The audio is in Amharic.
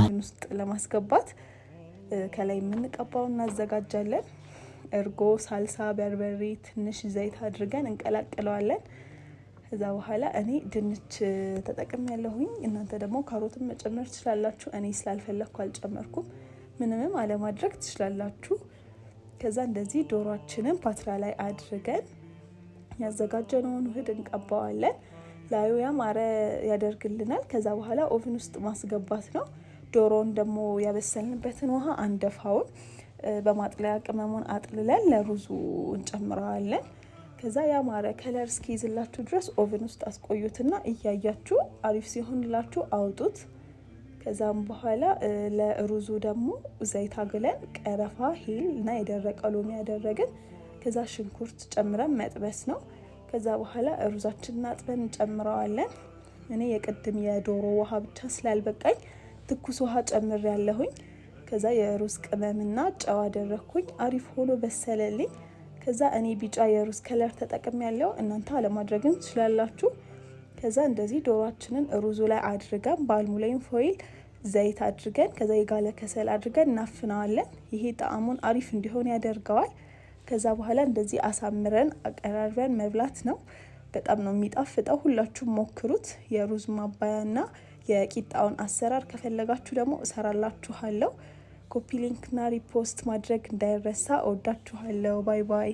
ኦቨን ውስጥ ለማስገባት ከላይ የምንቀባው እናዘጋጃለን። እርጎ፣ ሳልሳ፣ በርበሬ፣ ትንሽ ዘይት አድርገን እንቀላቅለዋለን። ከዛ በኋላ እኔ ድንች ተጠቅሜያለሁኝ። እናንተ ደግሞ ካሮትም መጨመር ትችላላችሁ። እኔ ስላልፈለኩ አልጨመርኩም። ምንምም አለማድረግ ትችላላችሁ። ከዛ እንደዚህ ዶሮአችንን ፓትራ ላይ አድርገን ያዘጋጀነውን ውህድ እንቀባዋለን። ላዩ ያማረ ያደርግልናል። ከዛ በኋላ ኦቨን ውስጥ ማስገባት ነው። ዶሮውን ደግሞ ያበሰልንበትን ውሃ አንደፋውን በማጥለያ ቅመሙን አጥልለን ለሩዙ እንጨምረዋለን። ከዛ ያማረ ከለር እስኪይዝላችሁ ድረስ ኦቨን ውስጥ አስቆዩትና እያያችሁ አሪፍ ሲሆንላችሁ አውጡት። ከዛም በኋላ ለሩዙ ደግሞ ዘይት አግለን ቀረፋ፣ ሂል እና የደረቀ ሎሚ ያደረግን ከዛ ሽንኩርት ጨምረን መጥበስ ነው። ከዛ በኋላ ሩዛችንን አጥበን እንጨምረዋለን። እኔ የቅድም የዶሮ ውሃ ብቻ ስላልበቃኝ ትኩስ ውሃ ጨምሬያለሁኝ። ከዛ የሩዝ ቅመምና ጨው አደረኩኝ። አሪፍ ሆኖ በሰለልኝ። ከዛ እኔ ቢጫ የሩዝ ከለር ተጠቅሜያለሁ። እናንተ አለማድረግም ትችላላችሁ። ከዛ እንደዚህ ዶሮአችንን ሩዙ ላይ አድርገን በአልሙኒየም ፎይል ዘይት አድርገን ከዛ የጋለ ከሰል አድርገን እናፍናዋለን። ይሄ ጣዕሙን አሪፍ እንዲሆን ያደርገዋል። ከዛ በኋላ እንደዚህ አሳምረን አቀራርበን መብላት ነው። በጣም ነው የሚጣፍጠው። ሁላችሁም ሞክሩት። የሩዝ ማባያና የቂጣውን አሰራር ከፈለጋችሁ ደግሞ እሰራላችኋለሁ። ኮፒ ሊንክና ሪፖስት ማድረግ እንዳይረሳ። እወዳችኋለሁ። ባይ ባይ።